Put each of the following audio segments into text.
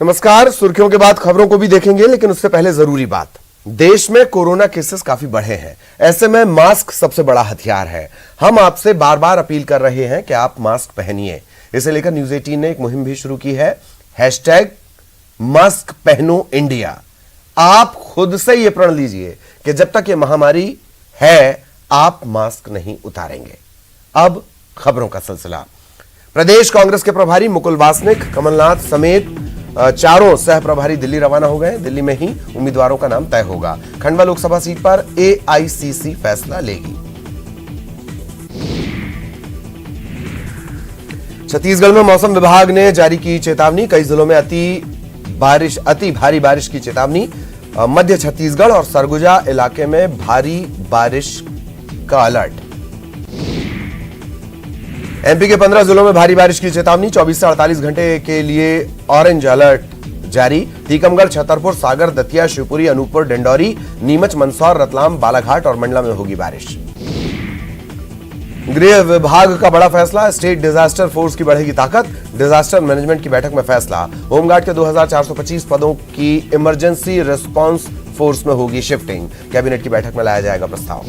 नमस्कार। सुर्खियों के बाद खबरों को भी देखेंगे, लेकिन उससे पहले जरूरी बात। देश में कोरोना केसेस काफी बढ़े हैं। ऐसे में मास्क सबसे बड़ा हथियार है। हम आपसे बार बार अपील कर रहे हैं कि आप मास्क पहनिए। इसे लेकर न्यूज 18 ने एक मुहिम भी शुरू की है, #मास्क पहनो इंडिया। आप खुद से यह प्रण लीजिए कि जब तक यह महामारी है आप मास्क नहीं उतारेंगे। अब खबरों का सिलसिला। प्रदेश कांग्रेस के प्रभारी मुकुल वासनिक, कमलनाथ समेत चारों सह प्रभारी दिल्ली रवाना हो गए। दिल्ली में ही उम्मीदवारों का नाम तय होगा। खंडवा लोकसभा सीट पर एआईसीसी फैसला लेगी। छत्तीसगढ़ में मौसम विभाग ने जारी की चेतावनी। कई जिलों में अति भारी बारिश की चेतावनी। मध्य छत्तीसगढ़ और सरगुजा इलाके में भारी बारिश का अलर्ट। एमपी के 15 जिलों में भारी बारिश की चेतावनी। 24 से 48 घंटे के लिए ऑरेंज अलर्ट जारी। टीकमगढ़, छतरपुर, सागर, दतिया, शिवपुरी, अनूपपुर, डिंडौरी, नीमच, मंदसौर, रतलाम, बालाघाट और मंडला में होगी बारिश। गृह विभाग का बड़ा फैसला। स्टेट डिजास्टर फोर्स की बढ़ेगी ताकत। डिजास्टर मैनेजमेंट की बैठक में फैसला। होमगार्ड के 2425 पदों की इमरजेंसी रिस्पांस फोर्स में होगी शिफ्टिंग। कैबिनेट की बैठक में लाया जाएगा प्रस्ताव।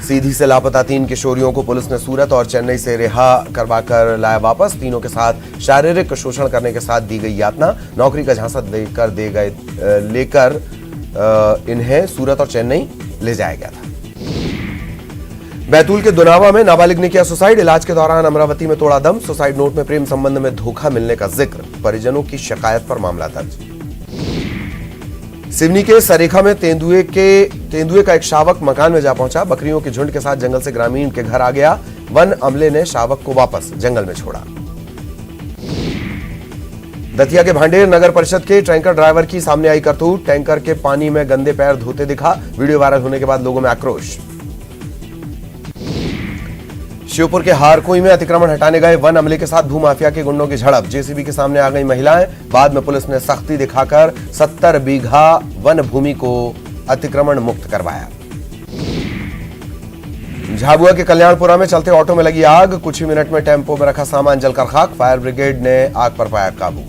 सीधी से लापता 3 किशोरियों को पुलिस ने सूरत और चेन्नई से रिहा करवाकर लाया वापस। तीनों के साथ शारीरिक शोषण करने के साथ दी गई यातना। नौकरी का झांसा लेकर इन्हें सूरत और चेन्नई ले जाया गया था। बैतूल के दुनावा में नाबालिग ने किया सुसाइड। इलाज के दौरान अमरावती में तोड़ा दम। सुसाइड नोट में प्रेम संबंध में धोखा मिलने का जिक्र। परिजनों की शिकायत पर मामला दर्ज। सिवनी के सरेखा में तेंदुए का एक शावक मकान में जा पहुंचा। बकरियों के झुंड के साथ जंगल से ग्रामीण के घर आ गया। वन अमले ने शावक को वापस जंगल में छोड़ा। दतिया के भांडेर नगर परिषद के टैंकर ड्राइवर की सामने आई करतूत। टैंकर के पानी में गंदे पैर धोते दिखा। वीडियो वायरल होने के बाद लोगों में आक्रोश। शिवपुर के हारकोई में अतिक्रमण हटाने गए वन अमले के साथ भूमाफिया के गुंडों की झड़प। जेसीबी के सामने आ गई महिलाएं। बाद में पुलिस ने सख्ती दिखाकर 70 बीघा वन भूमि को अतिक्रमण मुक्त करवाया। झाबुआ के कल्याणपुरा में चलते ऑटो में लगी आग। कुछ ही मिनट में टेम्पो में रखा सामान जलकर खाक। फायर ब्रिगेड ने आग पर पाया काबू।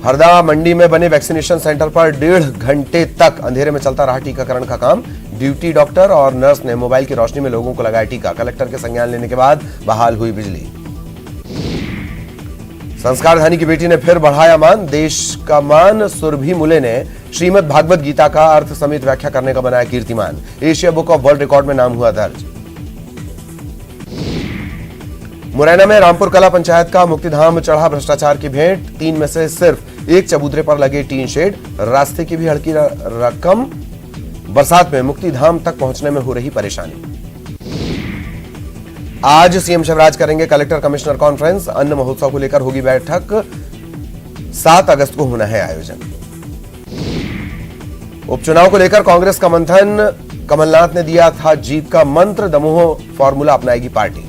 हरदा मंडी में बने वैक्सीनेशन सेंटर पर 1.5 घंटे तक अंधेरे में चलता रहा टीकाकरण का काम। ड्यूटी डॉक्टर और नर्स ने मोबाइल की रोशनी में लोगों को लगाया टीका। कलेक्टर के संज्ञान लेने के बाद बहाल हुई बिजली। संस्कारधानी की बेटी ने फिर बढ़ाया मान। देश का मान सुरभि मुले ने श्रीमद् भागवत गीता का अर्थ समेत व्याख्या करने का बनाया कीर्तिमान। Asia book of world record में नाम हुआ दर्ज। मुरैना में रामपुर कला पंचायत का मुक्तिधाम चढ़ा भ्रष्टाचार की भेंट। 3 में से सिर्फ एक चबूतरे पर लगे टीन शेड। रास्ते की भी हल्की रकम। बरसात में मुक्तिधाम तक पहुंचने में हो रही परेशानी। आज सीएम शिवराज करेंगे कलेक्टर कमिश्नर कॉन्फ्रेंस। अन्न महोत्सव को लेकर होगी बैठक। 7 अगस्त को होना है आयोजन। उपचुनाव को लेकर कांग्रेस का मंथन। कमलनाथ ने दिया था जीत का मंत्र। दमोह फॉर्मूला अपनाएगी पार्टी।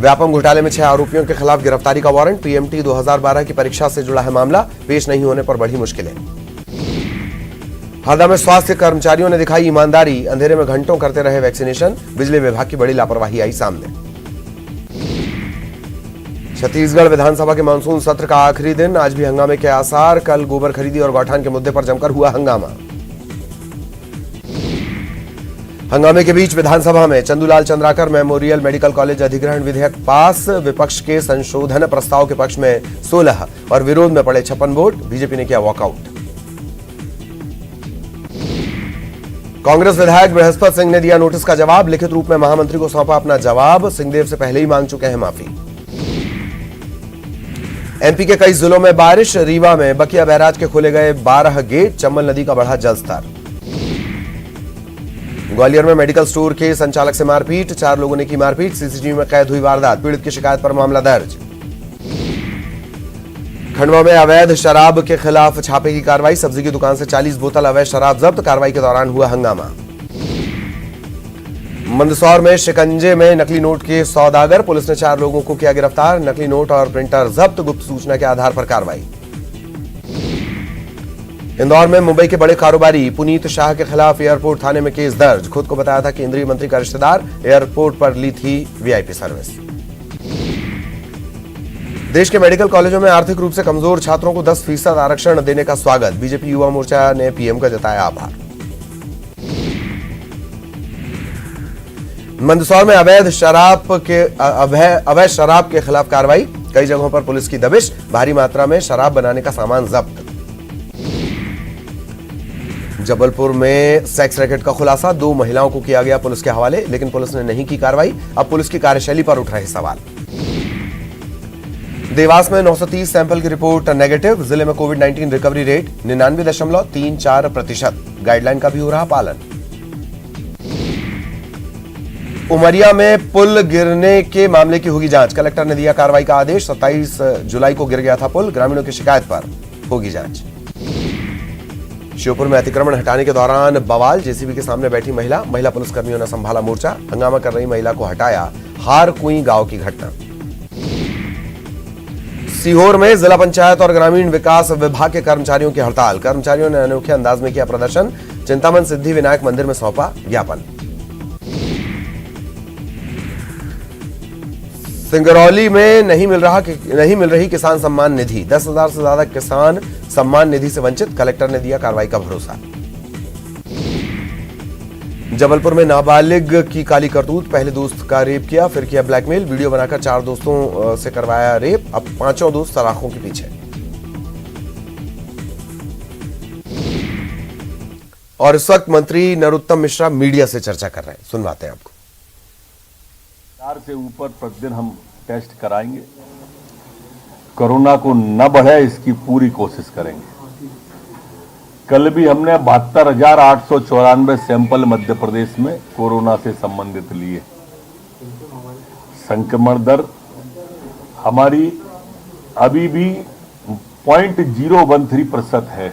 व्यापम घोटाले में 6 आरोपियों के खिलाफ गिरफ्तारी का वारंट। पीएमटी 2012 की परीक्षा से जुड़ा है मामला। पेश नहीं होने पर बढ़ी मुश्किलें। हरदा में स्वास्थ्य कर्मचारियों ने दिखाई ईमानदारी। अंधेरे में घंटों करते रहे वैक्सीनेशन। बिजली विभाग की बड़ी लापरवाही आई सामने। छत्तीसगढ़ विधानसभा के मानसून सत्र का आखिरी दिन। आज भी हंगामे के आसार। कल गोबर खरीदी और गौठान के मुद्दे पर जमकर हुआ हंगामा। हंगामे के बीच विधानसभा में Chandulal Chandrakar memorial medical college अधिग्रहण विधेयक पास। विपक्ष के संशोधन प्रस्ताव के पक्ष में 16 और विरोध में पड़े 56 वोट। बीजेपी ने किया वॉकआउट। कांग्रेस विधायक बृहस्पति सिंह ने दिया नोटिस का जवाब। लिखित रूप में महामंत्री को सौंपा अपना जवाब। सिंहदेव से पहले ही मांग चुके हैं माफी। एमपी के कई जिलों में बारिश। रीवा में बकिया बैराज के खोले गए 12 गेट। चंबल नदी का बढ़ा जलस्तर। ग्वालियर में मेडिकल स्टोर के संचालक से मारपीट। 4 लोगों ने की मारपीट। सीसीटीवी में कैद हुई वारदात। पीड़ित की शिकायत पर मामला दर्ज। खंडवा में अवैध शराब के खिलाफ छापे की कार्रवाई। सब्जी की दुकान से 40 बोतल अवैध शराब जब्त। कार्रवाई के दौरान हुआ हंगामा। मंदसौर में शिकंजे में नकली नोट के सौदागर। पुलिस ने 4 लोगों को किया गिरफ्तार। नकली नोट और प्रिंटर जब्त। गुप्त सूचना के आधार पर कार्रवाई। इंदौर में मुंबई के बड़े कारोबारी पुनीत शाह के खिलाफ एयरपोर्ट थाने में केस दर्ज। खुद को बताया था केंद्रीय मंत्री का रिश्तेदार, एयरपोर्ट पर ली थी वीआईपी सर्विस। देश के मेडिकल कॉलेजों में आर्थिक रूप से कमजोर छात्रों को 10% आरक्षण देने का स्वागत। बीजेपी युवा मोर्चा ने पीएम का जताया आभार। मंदसौर में अवैध शराब के खिलाफ कार्रवाई। कई जगहों पर पुलिस की दबिश, भारी मात्रा में शराब बनाने का सामान जब्त। जबलपुर में सेक्स रैकेट का खुलासा, 2 महिलाओं को किया गया पुलिस के हवाले, लेकिन पुलिस ने नहीं की कार्रवाई। अब पुलिस की कार्यशैली पर उठ रहे सवाल। देवास में 930 सैंपल की रिपोर्ट नेगेटिव। जिले में कोविड-19 रिकवरी रेट 99.34%। गाइडलाइन का भी हो रहा पालन। उमरिया में पुल गिरने के मामले की होगी जांच। कलेक्टर ने दिया कार्रवाई का आदेश। 27 जुलाई को गिर गया था पुल। ग्रामीणों की शिकायत पर होगी जांच। श्योपुर में अतिक्रमण हटाने के दौरान बवाल। जेसीबी के सामने बैठी महिला पुलिसकर्मियों ने संभाला मोर्चा। हंगामा कर रही महिला को हटाया। हार कुई गांव की घटना। सीहोर में जिला पंचायत और ग्रामीण विकास विभाग के कर्मचारियों की हड़ताल। कर्मचारियों ने अनोखे अंदाज में किया प्रदर्शन। चिंतामन सिद्धि विनायक मंदिर में सौंपा ज्ञापन। सिंगरौली में नहीं मिल रही किसान सम्मान निधि। 10,000 से ज्यादा किसान सम्मान निधि से वंचित। कलेक्टर ने दिया कार्रवाई का भरोसा। जबलपुर में नाबालिग की काली करतूत। पहले दोस्त का रेप किया, फिर किया ब्लैकमेल। वीडियो बनाकर 4 दोस्तों से करवाया रेप। अब 5 दोस्त सलाखों के पीछे। और इस वक्त मंत्री नरोत्तम मिश्रा मीडिया से चर्चा कर रहे हैं, सुनवाते हैं आपको। 4 से ऊपर प्रतिदिन हम टेस्ट कराएंगे। कोरोना को न बढ़े इसकी पूरी कोशिश करेंगे। कल भी हमने 72,894 सैंपल मध्य प्रदेश में कोरोना से संबंधित लिए। संक्रमण दर हमारी अभी भी 0.013% है,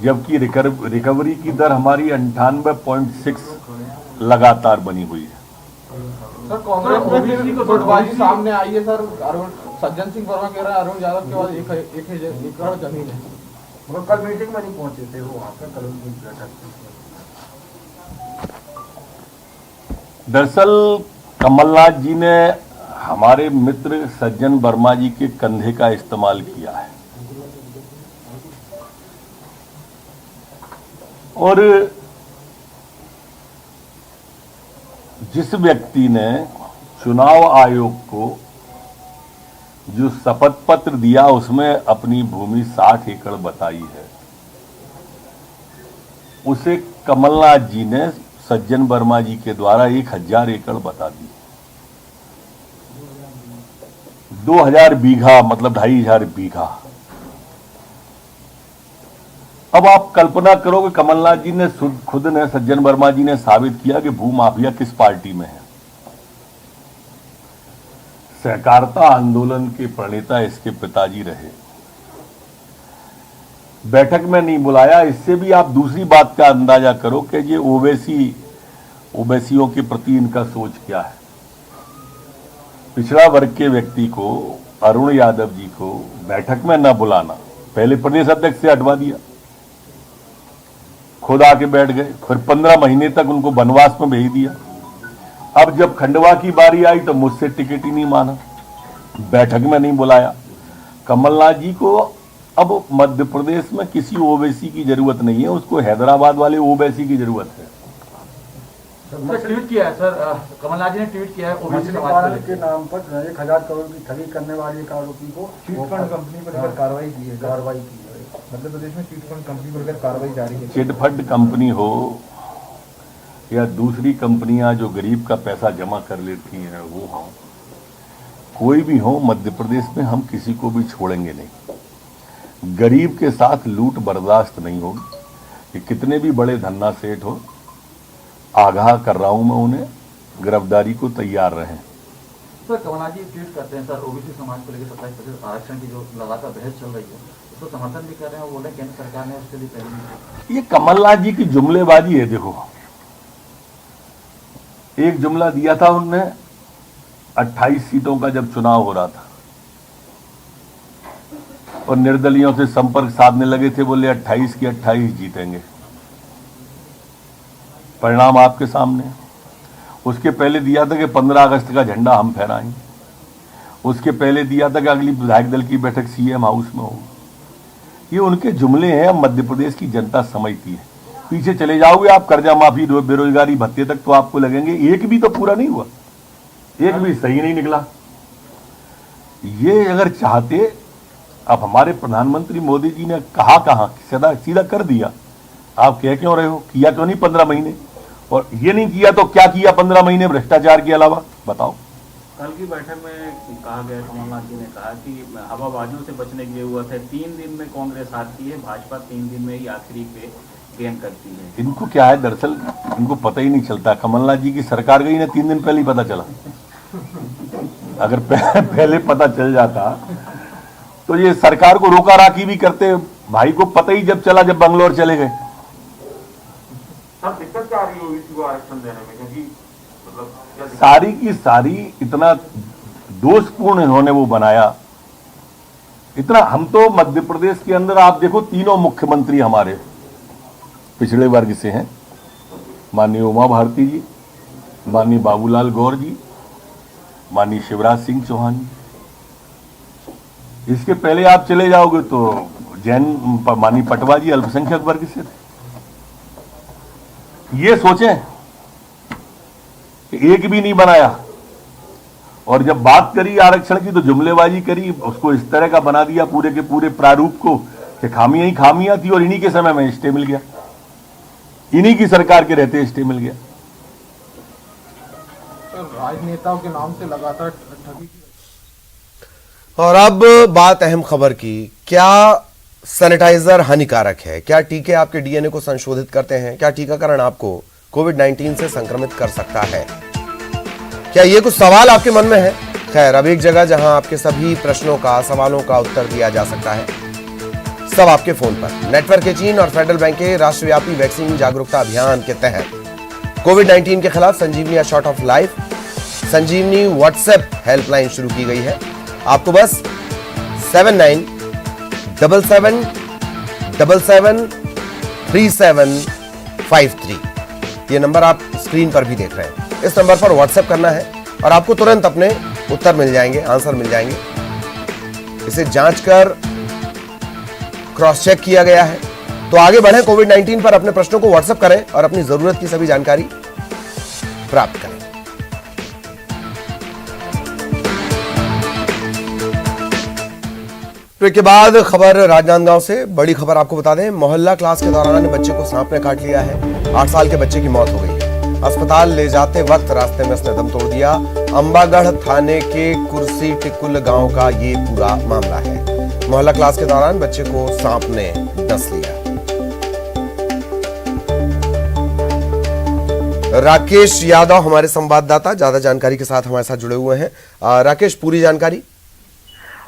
जबकि रिकवरी की दर हमारी 98.6 लगातार बनी हुई है। सर, कांग्रेस में गुटबाजी सामने आई है सर। सज्जन सिंह वर्मा कह रहे हैं अरुण यादव के बाद एक एकड़ जमीन है। वो कल मीटिंग में नहीं पहुंचे थे, वो वहां पे कल बैठक। दरअसल कमलनाथ जी ने हमारे मित्र सज्जन वर्मा जी के कंधे का इस्तेमाल किया है और जिस व्यक्ति ने चुनाव आयोग को जो शपथ पत्र दिया उसमें अपनी भूमि 60 एकड़ बताई है, उसे कमलनाथ जी ने सज्जन वर्मा जी के द्वारा 1000 एकड़ बता दी। 2000 बीघा मतलब 2500 बीघा। अब आप कल्पना करो कि कमलनाथ जी ने खुद ने सज्जन वर्मा जी ने साबित किया कि भूमाफिया किस पार्टी में है। सहकारिता आंदोलन के प्रणेता इसके पिताजी रहे। बैठक में नहीं बुलाया। इससे भी आप दूसरी बात का अंदाजा करो कि ये ओबीसियों के प्रति इनका सोच क्या है। पिछड़ा वर्ग के व्यक्ति को, अरुण यादव जी को बैठक में न बुलाना, पहले प्रदेश अध्यक्ष से हटवा दिया, खुद आके बैठ गए, फिर 15 महीने तक उनको वनवास में भेज दिया। अब जब खंडवा की बारी आई तो मुझसे टिकट ही नहीं माना, बैठक में नहीं बुलाया। कमलनाथ जी को अब मध्य प्रदेश में किसी ओवैसी की जरूरत नहीं है, उसको हैदराबाद वाले ओवैसी की जरूरत है। सर, ट्वीट किया है सर, कमलनाथ जी ने ट्वीट किया है ओबीसी समाज के नाम पर 1000 करोड़ की ठगी करने वाले एक आरोपी को चिटफंड कंपनी पर कार्रवाई की है। मध्य प्रदेश में चिटफंड कंपनी पर कार्रवाई जारी है। चिटफंड कंपनी हो या दूसरी कंपनियां जो गरीब का पैसा जमा कर लेती हैं वो हो, कोई भी हो, मध्य प्रदेश में हम किसी को भी छोड़ेंगे नहीं। गरीब के साथ लूट बर्दाश्त नहीं होगी। कि कितने भी बड़े धन्ना सेठ हो, आगाह कर रहा हूं मैं उन्हें, गिरफ्तारी को तैयार रहें। सर, कमलनाथ जी ट्वीट करते हैं सर, ओबीसी समाज को लेकर 27% आरक्षण की जो लगातार बहस चल रही है उसको समर्थन भी कर रहे हैं। वो बोले केंद्र सरकार ने उसके लिए पहले। ये कमलनाथ जी की जुमलेबाजी है। देखो, एक जुमला दिया था उनने 28 सीटों का जब चुनाव हो रहा था, और निर्दलियों से संपर्क साधने लगे थे, बोले 28 की 28 जीतेंगे। परिणाम आपके सामने। उसके पहले दिया था कि 15 अगस्त का झंडा हम फहराएंगे। उसके पहले दिया था कि अगली विधायक दल की बैठक सीएम हाउस में होगी। ये उनके जुमले हैं, मध्य प्रदेश की जनता समझती है। पीछे चले जाओगे आप कर्जा माफी, बेरोजगारी भत्ते तक, तो आपको लगेंगे एक भी तो पूरा नहीं हुआ, एक भी सही नहीं निकला। ये अगर चाहते, अब हमारे प्रधानमंत्री मोदी जी ने कहा सीधा कर दिया। आप कह क्यों रहे हो? किया क्यों नहीं 15 महीने? और ये नहीं किया तो क्या किया 15 महीने भ्रष्टाचार के अलावा? बताओ। कल की बैठक में कहा गया, कमलनाथ जी ने कहा कि हवाबाजियों से बचने के लिए हुआ था 3 दिन में कांग्रेस आती है, भाजपा 3 दिन में ही आखिरी पे गेन करती है। इनको क्या है, दरअसल इनको पता ही नहीं चलता। कमलनाथ जी की सरकार गई ना 3 दिन पहले ही पता चला। अगर पहले पता चल जाता तो ये सरकार को रोका राखी भी करते। भाई को पता ही जब चला, जब बंगलोर चले गए। दिक्कत क्या आ रही होगी इसी को आरक्षण देने में? क्योंकि मतलब सारी की सारी इतना दोषपूर्ण इन्होंने वो बनाया, इतना। हम तो मध्य प्रदेश के अंदर आप देखो, तीनों मुख्यमंत्री हमारे पिछड़े वर्ग से हैं। माननीय उमा भारती जी, माननीय बाबूलाल गौर जी, माननीय शिवराज सिंह चौहान जी। इसके पहले आप चले जाओगे तो जैन माननीय पटवा जी अल्पसंख्यक वर्ग से थे। ये सोचें कि एक भी नहीं बनाया, और जब बात करी आरक्षण की तो जुमलेबाजी करी, उसको इस तरह का बना दिया पूरे के पूरे प्रारूप को कि खामियां ही खामियां थी। और इन्हीं के समय में स्टे मिल गया, इन्हीं की सरकार के रहते स्टे मिल गया। राजनेताओं के नाम से लगातार ठगी। और अब बात अहम खबर की, क्या सैनिटाइजर हानिकारक है? क्या टीके आपके डीएनए को संशोधित करते हैं? क्या टीकाकरण आपको कोविड-19 से संक्रमित कर सकता है? क्या ये कुछ सवाल आपके मन में है? खैर, अब एक जगह जहां आपके सभी प्रश्नों का, सवालों का उत्तर दिया जा सकता है, सब आपके फोन पर। नेटवर्क एटीन और फेडरल बैंक के राष्ट्रव्यापी वैक्सीन जागरूकता अभियान के तहत कोविड-19 के खिलाफ Sanjeevani shot of life Sanjeevani WhatsApp helpline शुरू की गई है। आपको बस 7977773753 ये नंबर आप स्क्रीन पर भी देख रहे हैं, इस नंबर पर व्हाट्सएप करना है और आपको तुरंत अपने उत्तर मिल जाएंगे, आंसर मिल जाएंगे। इसे जांच कर क्रॉस चेक किया गया है। तो आगे बढ़े, कोविड-19 पर अपने प्रश्नों को व्हाट्सएप करें और अपनी जरूरत की सभी जानकारी प्राप्त करें। ब्रेक के बाद खबर राजनांदगांव से। बड़ी खबर आपको बता दें, मोहल्ला क्लास के दौरान बच्चे को सांप ने काट लिया है। 8 साल के बच्चे की मौत हो गई है। अस्पताल ले जाते वक्त रास्ते में इसने दम तोड़ दिया। अंबागढ़ थाने के कुर्सी टिकुल गांव का ये पूरा मामला है। मोहल्ला क्लास के दौरान बच्चे को सांप ने डस लिया। राकेश यादव हमारे संवाददाता ज्यादा जानकारी के साथ हमारे साथ जुड़े हुए हैं। राकेश, पूरी जानकारी।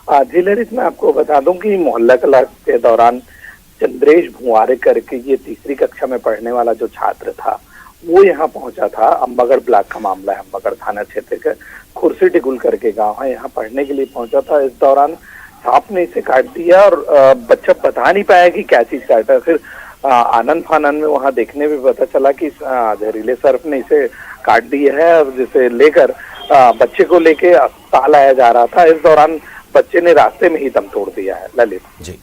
जी ललित, मैं आपको बता दूं कि मोहल्ला क्लास के दौरान चंद्रेश भुआरे करके ये 3री कक्षा में पढ़ने वाला जो छात्र था वो यहाँ पहुंचा था। अंबागढ़ ब्लॉक का मामला है, अंबागढ़ थाना क्षेत्र का कुर्सी टिकुल करके गांव है, यहाँ पढ़ने के लिए पहुंचा था। इस दौरान सांप ने इसे काट दिया और बच्चा बता नहीं पाया कि क्या चीज काटा। फिर आनंद फानन में वहां देखने में पता चला कि जहरीले सर्प ने इसे काट दिया है और जिसे लेकर बच्चे को लेके अस्पताल आया जा रहा था। इस दौरान बच्चे ने रास्ते में ही दम तोड़ दिया है। ललित जी,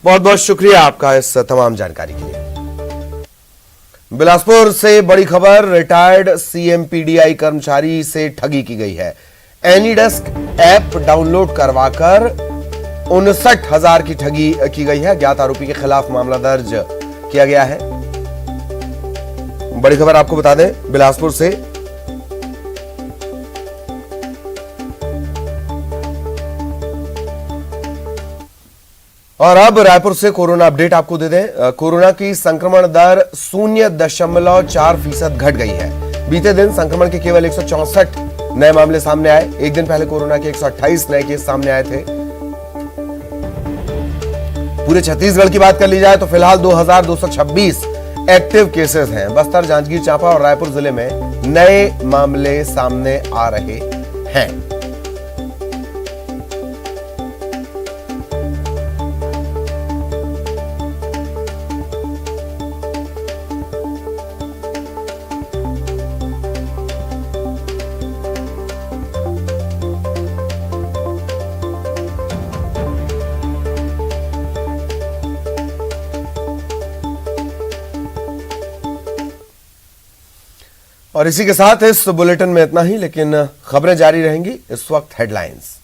बहुत बहुत शुक्रिया आपका इस तमाम जानकारी के लिए। बिलासपुर से बड़ी खबर, रिटायर्ड सीएमपीडीआई कर्मचारी से ठगी की गई है। एनीडेस्क ऐप डाउनलोड करवाकर 59,000 की ठगी की गई है। ज्ञात आरोपी के खिलाफ मामला दर्ज किया गया है। बड़ी खबर आपको बता दें बिलासपुर से। और अब रायपुर से कोरोना अपडेट आपको दे दें। कोरोना की संक्रमण दर 0.4% घट गई है। बीते दिन संक्रमण के केवल 164 नए मामले सामने आए। एक दिन पहले कोरोना के 128 नए केस सामने आए थे। पूरे छत्तीसगढ़ की बात कर ली जाए तो फिलहाल 2226 एक्टिव केसेस हैं। बस्तर, जांजगीर चांपा और रायपुर जिले में नए मामले सामने आ रहे हैं। और इसी के साथ इस बुलेटिन में इतना ही, लेकिन खबरें जारी रहेंगी। इस वक्त हेडलाइंस।